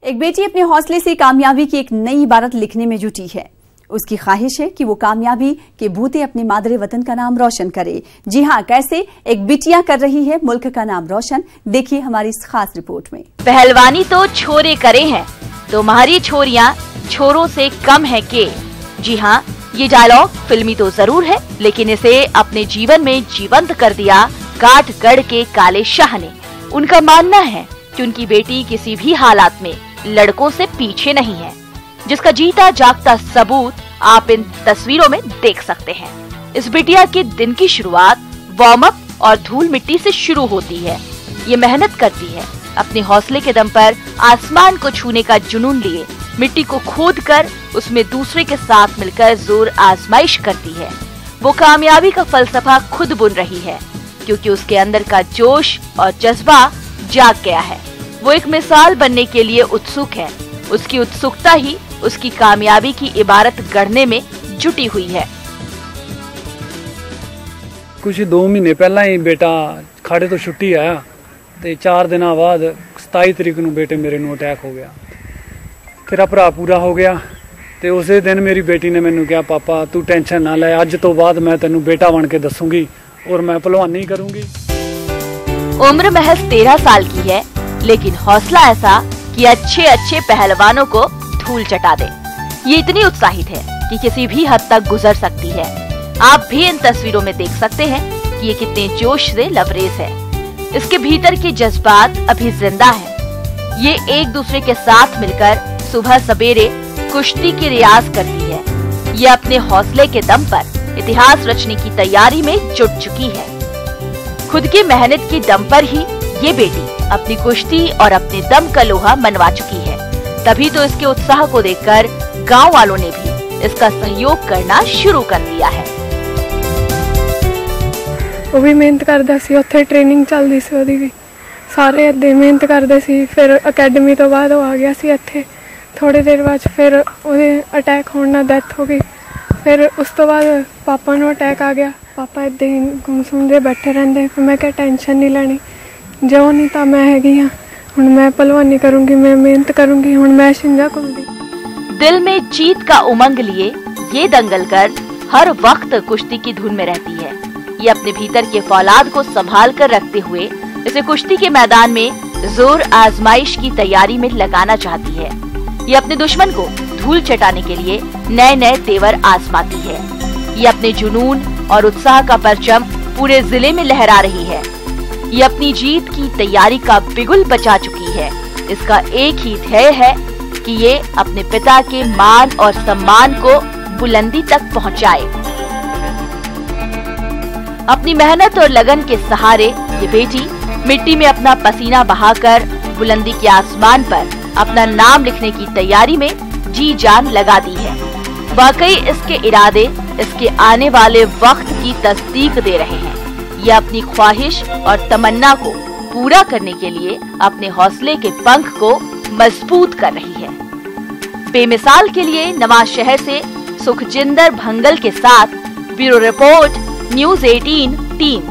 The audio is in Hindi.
एक बेटी अपने हौसले से कामयाबी की एक नई इबारत लिखने में जुटी है। उसकी ख्वाहिश है कि वो कामयाबी के बूते अपने मादरे वतन का नाम रोशन करे। जी हाँ, कैसे एक बिटिया कर रही है मुल्क का नाम रोशन, देखिए हमारी इस खास रिपोर्ट में। पहलवानी तो छोरे करे हैं, तो हमारी छोरियां छोरों से कम है के। जी हाँ, ये डायलॉग फिल्मी तो जरूर है, लेकिन इसे अपने जीवन में जीवंत कर दिया काठगढ़ के काले शाह ने। उनका मानना है कि उनकी बेटी किसी भी हालात में लड़कों से पीछे नहीं है, जिसका जीता जागता सबूत आप इन तस्वीरों में देख सकते हैं। इस बिटिया के दिन की शुरुआत वार्म अप और धूल मिट्टी से शुरू होती है। ये मेहनत करती है, अपने हौसले के दम पर आसमान को छूने का जुनून लिए मिट्टी को खोद कर उसमें दूसरे के साथ मिलकर जोर आजमाइश करती है। वो कामयाबी का फलसफा खुद बुन रही है, क्योंकि उसके अंदर का जोश और जज्बा जाग गया है। वो एक मिसाल बनने के लिए उत्सुक है। उसकी उत्सुकता ही उसकी कामयाबी की इबारत गढ़ने में जुटी हुई है। कुछ 2 महीने पहला ही बेटा खाड़े तो छुट्टी आया ते 4 दिन बाद 27 तरीक नूं बेटे मेरे नूं अटैक हो गया। तेरा भरा पूरा हो गया ते उसे दिन मेरी बेटी ने मैनू कहा, पापा तू टेंशन ना ले, अज तो बाद मैं तेनू बेटा बन के दसूंगी और मैं पहलवानी करूंगी। उम्र महज 13 साल की है, लेकिन हौसला ऐसा कि अच्छे पहलवानों को धूल चटा दे। ये इतनी उत्साहित है कि किसी भी हद तक गुजर सकती है। आप भी इन तस्वीरों में देख सकते हैं कि ये कितने जोश से लबरेज है। इसके भीतर के जज्बात अभी जिंदा हैं। ये एक दूसरे के साथ मिलकर सुबह सवेरे कुश्ती की रियाज करती है। ये अपने हौसले के दम पर इतिहास रचने की तैयारी में जुट चुकी है। खुद की मेहनत की दम पर ही ये बेटी अपनी कुश्ती और अपने दम का लोहा मनवा चुकी है। तभी तो इसके उत्साह को देखकर गांव वालों ने भी इसका सहयोग करना शुरू कर दिया है। वो भी मेहनत करदा सी, उत्थे ट्रेनिंग चलदी सी ओदी भी, सारे इदां मेहनत करदे सी। फिर अकैडमी तो बाद वो आ गया सी इत्थे। थोड़ी देर बाद फिर ओदे अटैक होने नाल डेथ हो गई। फिर उस तो बाद पापा नूं अटैक आ गया। पापा इदां ही गुमसुम दे बैठे रहिंदे। फिर मैं क्या टेंशन नहीं लेनी, जो नहीं तो मैं हैगी हाँ, हुण मैं पहलवानी करूंगी, मैं मेहनत करूंगी, हुण मैं शिंजा कुलदी। दिल में जीत का उमंग लिए ये दंगल कर हर वक्त कुश्ती की धुन में रहती है। ये अपने भीतर के फौलाद को संभाल कर रखते हुए इसे कुश्ती के मैदान में जोर आजमाइश की तैयारी में लगाना चाहती है। ये अपने दुश्मन को धूल चटाने के लिए नए तेवर आजमाती है। ये अपने जुनून और उत्साह का परचम पूरे जिले में लहरा रही है। ये अपनी जीत की तैयारी का बिगुल बचा चुकी है। इसका एक ही ध्येय है कि ये अपने पिता के मान और सम्मान को बुलंदी तक पहुंचाए। अपनी मेहनत और लगन के सहारे ये बेटी मिट्टी में अपना पसीना बहाकर बुलंदी के आसमान पर अपना नाम लिखने की तैयारी में जी जान लगा दी है। वाकई इसके इरादे इसके आने वाले वक्त की तस्दीक दे रहे हैं। यह अपनी ख्वाहिश और तमन्ना को पूरा करने के लिए अपने हौसले के पंख को मजबूत कर रही है। बेमिसाल के लिए नवाज शहर से सुखजिंदर भंगल के साथ ब्यूरो रिपोर्ट न्यूज़ 18 टीम।